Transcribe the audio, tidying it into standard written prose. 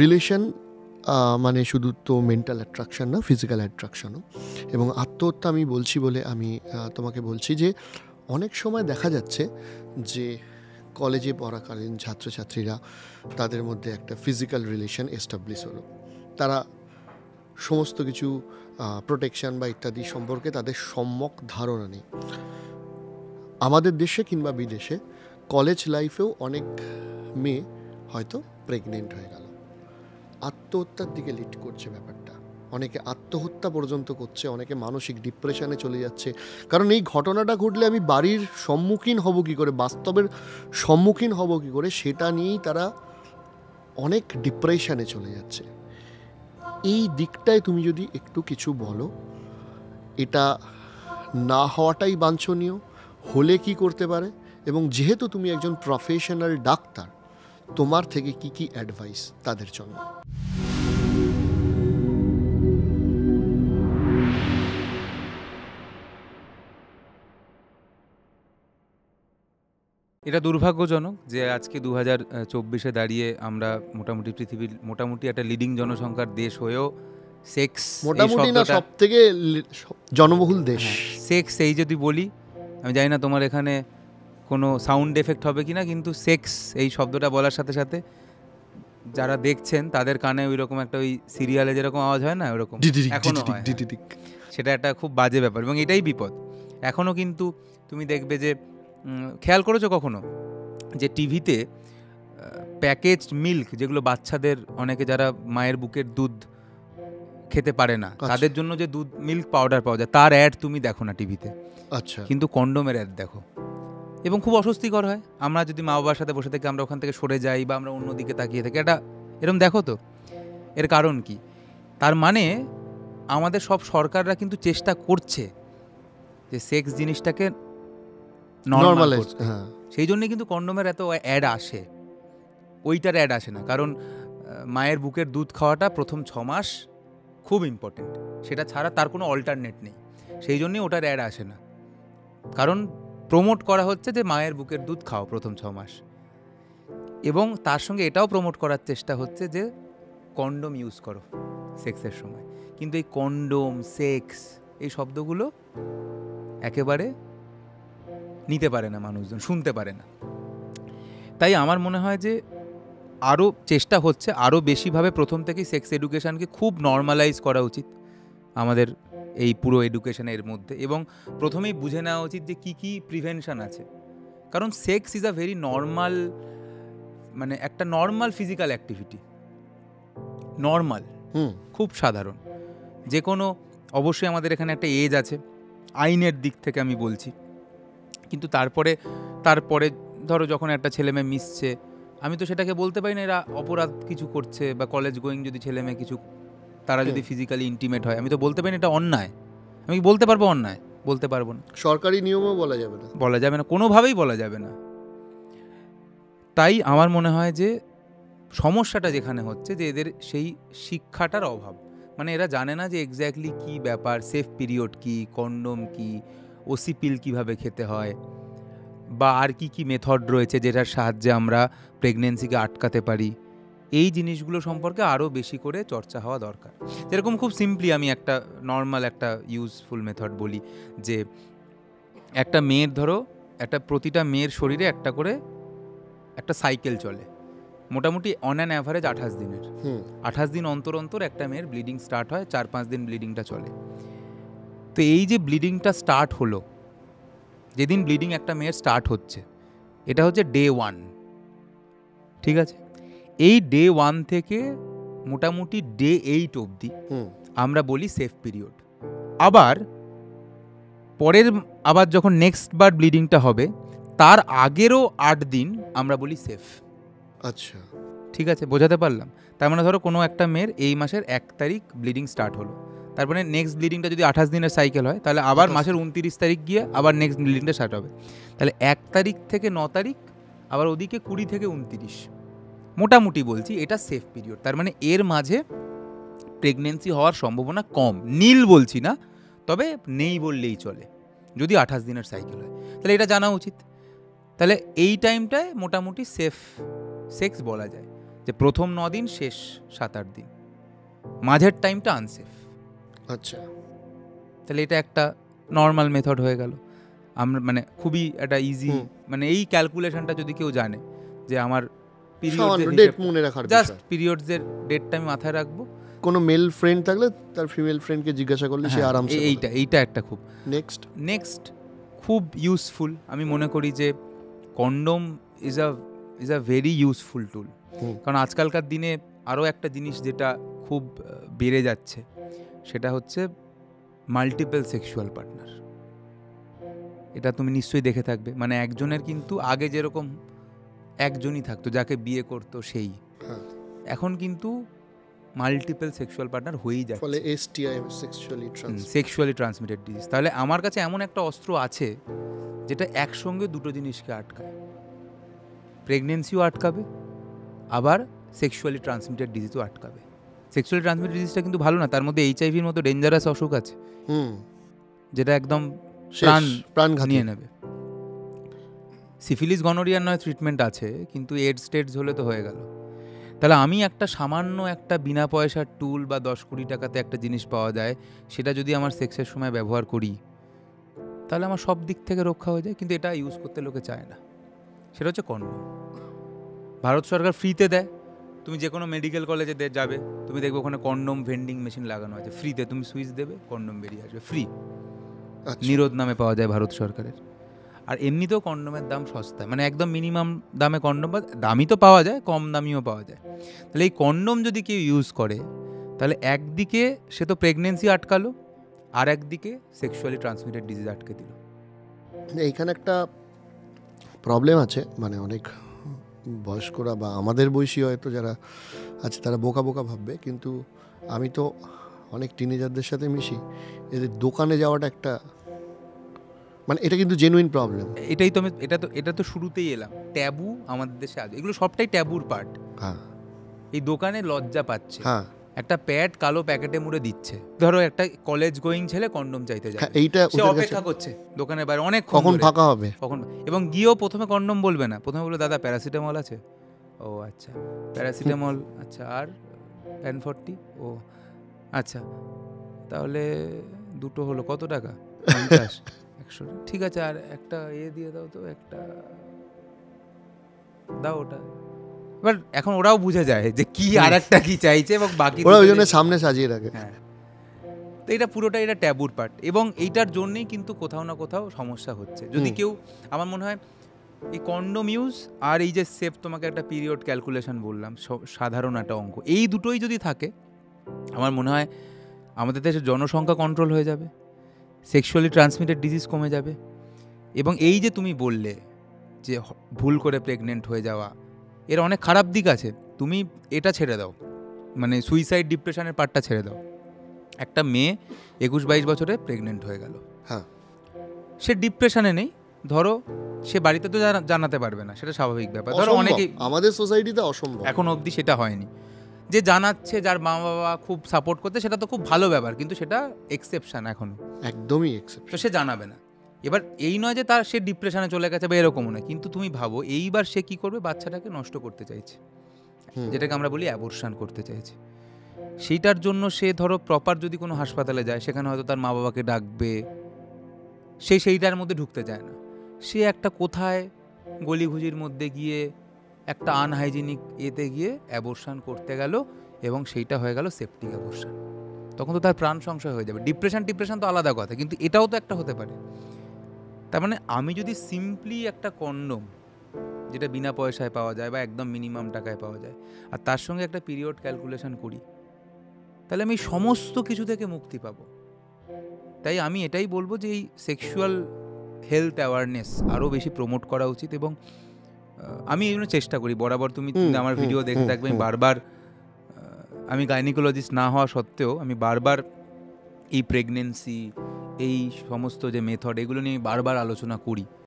Relation মানে শুধু তো মেন্টাল অ্যাট্রাকশন না, ফিজিক্যাল অ্যাট্রাকশনও। এবং আত্মহত্যা আমি বলছি বলে আমি তোমাকে বলছি যে অনেক সময় দেখা যাচ্ছে যে কলেজে পড়াকালীন ছাত্রছাত্রীরা তাদের মধ্যে একটা ফিজিক্যাল রিলেশন এস্টাবলিশ হলো, তারা সমস্ত কিছু প্রোটেকশন বা ইত্যাদি সম্পর্কে তাদের সম্যক ধারণা নেই। আমাদের দেশে কিংবা বিদেশে কলেজ লাইফেও অনেক মেয়ে হয়তো প্রেগনেন্ট হয়ে গেল, আত্মহত্যার দিকে লিড করছে ব্যাপারটা। অনেকে আত্মহত্যা পর্যন্ত করছে, অনেকে মানসিক ডিপ্রেশনে চলে যাচ্ছে। কারণ এই ঘটনাটা ঘটলে আমি বাড়ির সম্মুখীন হব কী করে, বাস্তবের সম্মুখীন হব কী করে, সেটা নিয়েই তারা অনেক ডিপ্রেশনে চলে যাচ্ছে। এই দিকটায় তুমি যদি একটু কিছু বলো, এটা না হওয়াটাই বাঞ্ছনীয়, হলে কি করতে পারে, এবং যেহেতু তুমি একজন প্রফেশনাল ডাক্তার, তোমার থেকে কি কি অ্যাডভাইস তাদের জন্য? এটা দুর্ভাগ্যজনক যে আজকে 2024-এ দাঁড়িয়ে আমরা মোটামুটি পৃথিবীর মোটামুটি একটা লিডিং জনসংখ্যার দেশ হয়েও সেক্স, মোটামুটি না, সব থেকে জনবহুল দেশ। সেক্স এই যদি বলি, আমি জানি না তোমার এখানে কোনো সাউন্ড এফেক্ট হবে কিনা, কিন্তু সেক্স এই শব্দটা বলার সাথে সাথে যারা দেখছেন তাদের কানে ওই রকম একটা, ওই সিরিয়ালে যেরকম আওয়াজ হয় না, ওরকম এখনো হয়। সেটা একটা খুব বাজে ব্যাপার এবং এটাই বিপদ। এখনো কিন্তু তুমি দেখবে যে, খেয়াল করেছো কখনো যে টিভিতে প্যাকেজড মিল্ক, যেগুলো বাচ্চাদের, অনেকে যারা মায়ের বুকের দুধ খেতে পারে না তাদের জন্য যে দুধ মিল্ক পাউডার পাওয়া যায়, তার অ্যাড তুমি দেখো না টিভিতে। আচ্ছা। কিন্তু কন্ডোমের অ্যাড দেখো, এবং খুব অস্বস্তিকর হয়। আমরা যদি মা বাবার সাথে বসে থেকে আমরা ওখান থেকে সরে যাই বা আমরা অন্যদিকে তাকিয়ে থাকি, এটা এরকম দেখো তো। এর কারণ কি? তার মানে আমাদের সব সরকাররা কিন্তু চেষ্টা করছে যে সেক্স জিনিসটাকে নরমালাইজ করতে। সেই জন্যই কিন্তু কন্ডোমের এত অ্যাড আসে, ওইটার অ্যাড আসে না। কারণ মায়ের বুকের দুধ খাওয়াটা প্রথম 6 মাস খুব ইম্পর্টেন্ট, সেটা ছাড়া তার কোনো অল্টারনেট নেই। সেই জন্যই ওটার অ্যাড আসে না, কারণ প্রমোট করা হচ্ছে যে মায়ের বুকের দুধ খাও প্রথম 6 মাস। এবং তার সঙ্গে এটাও প্রমোট করার চেষ্টা হচ্ছে যে কন্ডোম ইউজ করো সেক্সের সময়। কিন্তু এই কন্ডোম, সেক্স, এই শব্দগুলো একেবারে নিতে পারে না মানুষজন, শুনতে পারে না। তাই আমার মনে হয় যে আরও চেষ্টা হচ্ছে, আরও বেশিভাবে প্রথম থেকেই সেক্স এডুকেশানকে খুব নর্মালাইজ করা উচিত আমাদের এই পুরো এডুকেশনের মধ্যে, এবং প্রথমেই বুঝে নেওয়া উচিত যে কী কী প্রিভেনশন আছে। কারণ sex is a very normal, মানে একটা নর্মাল ফিজিক্যাল অ্যাক্টিভিটি, নর্মাল, খুব সাধারণ। যে কোনো, অবশ্যই আমাদের এখানে একটা এজ আছে আইনের দিক থেকে আমি বলছি, কিন্তু তারপরে ধরো যখন একটা ছেলে মেয়ে মিশছে, আমি তো সেটাকে বলতে পারি না এরা অপরাধ কিছু করছে, বা কলেজ গোয়িং যদি ছেলে মেয়ে কিছু, তারা যদি ফিজিক্যালি ইন্টিমেট হয়, আমি তো বলতে পারি না এটা অন্যায়। আমি বলতে পারবো অন্যায়? বলতে পারবো না। সরকারি নিয়মও বলা যাবে না, কোনোভাবেই বলা যাবে না। তাই আমার মনে হয় যে সমস্যাটা যেখানে হচ্ছে যে এদের সেই শিক্ষাটার অভাব। মানে এরা জানে না যে এক্স্যাক্টলি কী ব্যাপার, সেফ পিরিয়ড কী, কন্ডোম কী, ওসি পিল কীভাবে খেতে হয়, বা আর কি কি মেথড রয়েছে যেটার সাহায্যে আমরা প্রেগনেন্সিকে আটকাতে পারি। এই জিনিসগুলো সম্পর্কে আরও বেশি করে চর্চা হওয়া দরকার। যেরকম খুব সিম্পলি আমি একটা নর্মাল একটা ইউজফুল মেথড বলি, যে একটা মেয়ের, ধরো প্রতিটা মেয়ের শরীরে একটা সাইকেল চলে, মোটামুটি অন অ্যান অ্যাভারেজ 28 দিনের। 28 দিন অন্তর অন্তর একটা মেয়ের ব্লিডিং স্টার্ট হয়, 4-5 দিন ব্লিডিংটা চলে। তো এই যে ব্লিডিংটা স্টার্ট হলো, যেদিন ব্লিডিং একটা মেয়ের স্টার্ট হচ্ছে, এটা হচ্ছে ডে 1, ঠিক আছে? এই ডে 1 থেকে মোটামুটি ডে 8 অবধি আমরা বলি সেফ পিরিয়ড। আবার যখন নেক্সট বার ব্লিডিংটা হবে, তার আগেরও 8 দিন আমরা বলি সেফ। আচ্ছা, ঠিক আছে, বোঝাতে পারলাম? তার মানে ধরো কোনো একটা মেয়ের এই মাসের 1 তারিখ ব্লিডিং স্টার্ট হলো, তারপরে নেক্সট ব্লিডিংটা যদি 28 দিনের সাইকেল হয়, তাহলে আবার মাসের 29 তারিখ গিয়ে আবার নেক্সট ব্লিডিংটা স্টার্ট হবে। তাহলে 1 তারিখ থেকে 9 তারিখ, আবার ওদিকে 20 থেকে 29, মোটামুটি বলছি এটা সেফ পিরিয়ড। তার মানে এর মাঝে প্রেগনেন্সি হওয়ার সম্ভাবনা কম, নীল বলছি না, তবে নেই বললেই চলে যদি 28 দিনের সাইকেল হয়। তাহলে এটা জানা উচিত। তাহলে এই টাইমটায় মোটামুটি সেফ সেক্স বলা যায়। যে প্রথম 9 দিন, শেষ 7-8 দিন, মাঝের টাইমটা আনসেফ। আচ্ছা, তাহলে এটা একটা নর্মাল মেথড হয়ে গেল। আমরা মানে খুবই একটা ইজি, মানে এই ক্যালকুলেশনটা যদি কেউ জানে যে আমার সামান্য ডেট মনে রাখার জাস্ট বিষয়। পিরিয়ডসের ডেটটা আমি মাথায় রাখবো। কোনো মেল ফ্রেন্ড থাকলে তার ফিমেল ফ্রেন্ডকে জিজ্ঞাসা করলে সে আরামসে এইটা একটা খুব নেক্সট খুব ইউজফুল। আমি মনে করি যে condom is a very useful tool. কারণ আজকালকার দিনে আরও একটা জিনিস যেটা খুব বেড়ে যাচ্ছে, সেটা হচ্ছে মাল্টিপল সেক্সুয়াল পার্টনার। এটা তুমি নিশ্চয়ই দেখে থাকবে। মানে একজনের কিন্তু আগে যেরকম একজনই থাকতো যাকে বিয়ে করতো সেই, এখন কিন্তু মাল্টিপল সেক্সুয়াল পার্টনার হয়েই যাচ্ছে, ফলে এসটিআই সেক্সুয়ালি ট্রান্সমিটেড ডিজিজ। তাহলে আমার কাছে এমন একটা অস্ত্র আছে যেটা একসঙ্গে দুটো জিনিসকে আটকায়, প্রেগনেন্সিও আটকাবে, আবার সেক্সুয়ালি ট্রান্সমিটেড ডিজিজও আটকাবে। সেক্সুয়ালি ট্রান্সমিটেড ডিজিজটা কিন্তু ভালো না, তার মধ্যে এইচআইভির মতো ডেঞ্জারাস অসুখ আছে যেটা একদম প্রাণ নিয়ে নেবে। সিফিলিস গনোরিয়ার নয় ট্রিটমেন্ট আছে, কিন্তু এডস টেডস হলে তো হয়ে গেল। তাহলে আমি একটা সামান্য একটা বিনা পয়সার টুল বা 10-20 টাকাতে একটা জিনিস পাওয়া যায়, সেটা যদি আমার সেক্সের সময় ব্যবহার করি, তাহলে আমার সব দিক থেকে রক্ষা হয়ে যায়। কিন্তু এটা ইউজ করতে লোকে চায় না। সেটা হচ্ছে কন্ডোম। ভারত সরকার ফ্রিতে দেয়। তুমি যে কোনো মেডিকেল কলেজে যাবে, তুমি দেখবে ওখানে কন্ডোম ভেন্ডিং মেশিন লাগানো আছে ফ্রিতে। তুমি সুইচ দেবে, কন্ডোম বেরিয়ে আসবে ফ্রি। নিরোধ নামে পাওয়া যায় ভারত সরকারের। আর এমনিতেও কন্ডোমের দাম সস্তা, মানে একদম মিনিমাম দামে কন্ডোম, বা দামি তো পাওয়া যায়, কম দামিও পাওয়া যায়। তাহলে এই কন্ডোম যদি কেউ ইউজ করে, তাহলে একদিকে সে তো প্রেগনেন্সি আটকালো, আর একদিকে সেক্সুয়ালি ট্রান্সমিটেড ডিজিজ আটকে দিল। এইখানে একটা প্রবলেম আছে, মানে অনেক বয়স্করা বা আমাদের বয়সী হয়তো যারা আছে তারা বোকা বোকা ভাববে, কিন্তু আমি তো অনেক টিনেজারদের সাথে মিশি, এদের দোকানে যাওয়াটা একটা, মানে এটা কিন্তু জেনুইন প্রবলেম। এটাই তো আমি এটা তো শুরুতেই এলাম, ট্যাবু আমাদের দেশে আছে, এগুলো সবটাই ট্যাবুর পার্ট। হ্যাঁ, এই দোকানে লজ্জা পাচ্ছে, হ্যাঁ, একটা প্যাড কালো প্যাকেটে মুড়ে দিচ্ছে। ধরো একটা কলেজ গোয়িং ছেলে কন্ডোম চাইতে যায়, এইটা সে অপেক্ষা করছে দোকানের বাইরে অনেক, কখন ফাঁকা হবে, এবং গিয়েও প্রথমে কন্ডোম বলবে না, প্রথমে বলবে দাদা প্যারাসিটামল আছে। ও আচ্ছা প্যারাসিটামল, আচ্ছা আর প্যান40, ও আচ্ছা তাহলে দুটো হলো কত টাকা, 50, 100, ঠিক আছে আর একটা দিয়ে দাও তো, একটা দাও ওটা। এবার এখন ওরাও বুঝে যায় যে কি আর একটা কি চাইছে, এবং বাকি ওরা ওই জন্য সামনে সাজিয়ে রাখে। হ্যাঁ, তো এটা পুরোটাই এটা ট্যাবুর পার্ট, এবং এইটার জন্যই কিন্তু কোথাও না কোথাও সমস্যা হচ্ছে। যদি কেউ, আমার মনে হয় এই কন্ডোম ইউজ আর এই যে সেফ, তোমাকে একটা পিরিয়ড ক্যালকুলেশন বললাম, সাধারণ একটা অঙ্ক, এই দুটোই যদি থাকে, আমার মনে হয় আমাদের দেশের জনসংখ্যা কন্ট্রোল হয়ে যাবে, সেক্সুয়ালি ট্রান্সমিটেড ডিজিজ কমে যাবে। এবং এই যে তুমি বললে যে ভুল করে প্রেগনেন্ট হয়ে যাওয়া, এর অনেক খারাপ দিক আছে। তুমি এটা ছেড়ে দাও, মানে সুইসাইড ডিপ্রেশনের পার্টটা ছেড়ে দাও। একটা মেয়ে 21-22 বছরে প্রেগনেন্ট হয়ে গেল, হ্যাঁ, সে ডিপ্রেশনে নেই, ধরো সে বাড়িতে তো জানাতে পারবে না, সেটা স্বাভাবিক ব্যাপার। ধরো অনেকে আমাদের সোসাইটিতে অসম্ভব, এখন অবধি সেটা হয়নি। যে জানাচ্ছে, যার মা বাবা খুব সাপোর্ট করতে, সেটা তো খুব ভালো ব্যাপার, কিন্তু সেটা এক্সেপশন, এখনো একদমই এক্সেপশন। তো সে জানাবে না। এবার এই নয় যে সে ডিপ্রেশনে চলে গেছে বা এরকমও নয়, কিন্তু তুমি ভাবো এইবার সে কি করবে, বাচ্চাটাকে নষ্ট করতে চাইছে, যেটাকে আমরা বলি অ্যাবর্শন করতে চাইছে। সেইটার জন্য সে ধরো প্রপার যদি কোনো হাসপাতালে যায়, সেখানে হয়তো তার মা বাবাকে ডাকবে, সে সেইটার মধ্যে ঢুকতে চায় না। সে একটা কোথায় গলিঘুজির মধ্যে গিয়ে একটা আনহাইজিনিক এতে গিয়ে অ্যাবর্শন করতে গেল, এবং সেইটা হয়ে গেল সেপটিক অ্যাবর্শন। তখন তো তার প্রাণ সংশয় হয়ে যাবে। ডিপ্রেশন তো আলাদা কথা, কিন্তু এটাও তো একটা হতে পারে। তার মানে আমি যদি সিম্পলি একটা কন্ডোম, যেটা বিনা পয়সায় পাওয়া যায় বা একদম মিনিমাম টাকায় পাওয়া যায়, আর তার সঙ্গে একটা পিরিয়ড ক্যালকুলেশন করি, তাহলে আমি সমস্ত কিছু থেকে মুক্তি পাবো। তাই আমি এটাই বলবো যে এই সেক্সুয়াল হেলথ অ্যাওয়ারনেস আরও বেশি প্রমোট করা উচিত। এবং আমি এই জন্য চেষ্টা করি বরাবর, তুমি আমার ভিডিও দেখে থাকবে, আমি বারবার, আমি গাইনিকোলজিস্ট না হওয়া সত্ত্বেও আমি বারবার এই প্রেগনেন্সি, এই সমস্ত যে মেথড, এগুলো নিয়ে বারবার আলোচনা করি।